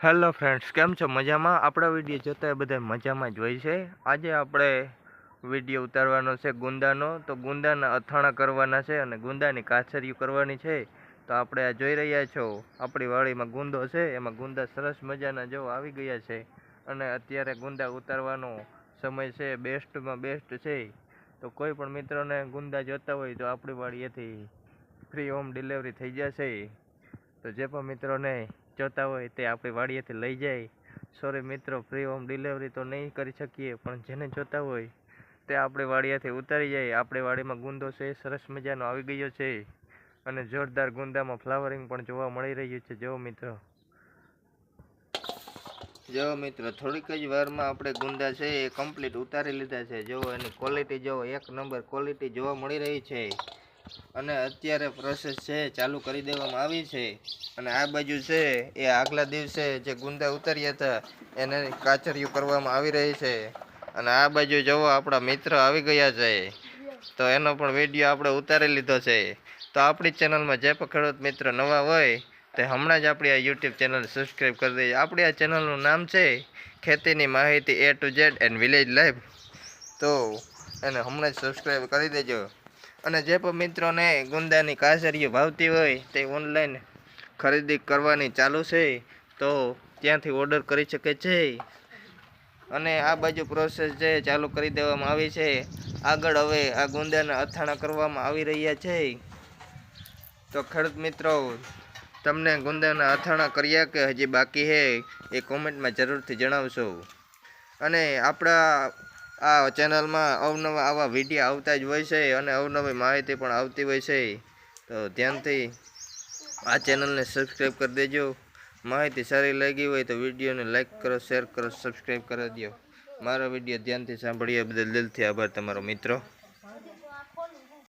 Hello friends, કેમ છો? મજામાં? આપણા વિડીયો જોતા બધા મજામાં જ હોય છે. આજે આપણે વિડીયો ઉતારવાનો છે ગુંદાનો. તો ગુંદાના અથાણા કરવાના છે અને ગુંદાની કાચરીઓ કરવાની છે. તો આપણે આ જોઈ રહ્યા છો આપણી વાડીમાં ગુંદો છે, એમાં ગુંદા સરસ મજાના જો આવી ગયા છે. અને અત્યારે ગુંદા ઉતારવાનો સમય છે, બેસ્ટમાં બેસ્ટ છે. તો કોઈ પણ મિત્રોને ગુંદા જોતા હોય તો આપણી વાડીએથી ફ્રી હોમ ડિલિવરી થઈ જશે. તો જે પણ મિત્રોને જોતા હોય તે આપણી વાડીએથી લઈ જાય. સોરી મિત્રો, ફ્રી હોમ ડિલિવરી તો નહીં કરી શકીએ, પણ જેને જોતા હોય તે આપણી વાડીએથી ઉતારી જાય. આપણી વાડીમાં ગુંદો છે, સરસ મજાનો આવી ગયો છે અને જોરદાર ગુંદામાં ફ્લાવરિંગ પણ જોવા મળી રહ્યું છે. જો મિત્રો થોડીક જ વારમાં આપણે ગુંદા છે એ કમ્પ્લીટ ઉતારી લીધા છે. જો એની ક્વોલિટી જો એક નંબર ક્વોલિટી જોવા મળી રહી છે. અને અત્યારે પ્રોસેસ છે ચાલુ કરી દેવામાં આવી છે. અને આ બાજુ છે એ આગલા દિવસે જે ગુંદા ઉતાર્યા હતા એને કાચરીઓ કરવામાં આવી રહી છે. અને આ બાજુ જોવો આપણા મિત્ર આવી ગયા છે, તો એનો પણ વિડીયો આપણે ઉતારી લીધો છે. તો આપણી ચેનલમાં જે પણ ખેડૂત મિત્ર નવા હોય તે હમણાં જ આપણી આ યુટ્યુબ ચેનલ સબસ્ક્રાઈબ કરી દેજો. આપણી આ ચેનલનું નામ છે ખેતીની માહિતી A to Z and village life. તો એને હમણાં જ સબસ્ક્રાઈબ કરી દેજો. અને જે પણ મિત્રોને ગુંદાની કાચરીઓ ભાવતી હોય તે ઓનલાઈન ખરીદી કરવાની ચાલુ છે, તો ત્યાંથી ઓર્ડર કરી શકે છે. અને આ બાજુ પ્રોસેસ છે ચાલુ કરી દેવામાં આવી છે. આગળ હવે આ ગુંદાના અથાણા કરવામાં આવી રહ્યા છે. તો ખેડૂત મિત્રો, તમને ગુંદાના અથાણા કર્યા કે હજી બાકી છે એ કોમેન્ટમાં જરૂરથી જણાવશો. અને આપણા આ ચેનલમાં અવનવા આવા વિડીયો આવતા જ હોય છે અને અવનવી માહિતી પણ આવતી હોય છે. તો ધ્યાનથી આ ચેનલને સબસ્ક્રાઈબ કરી દેજો. માહિતી સારી લાગી હોય તો વિડીયોને લાઈક કરો, શેર કરો, સબસ્ક્રાઈબ કરી દો. મારો વિડીયો ધ્યાનથી સાંભળ્યા બદલ દિલથી આભાર તમારો મિત્રો.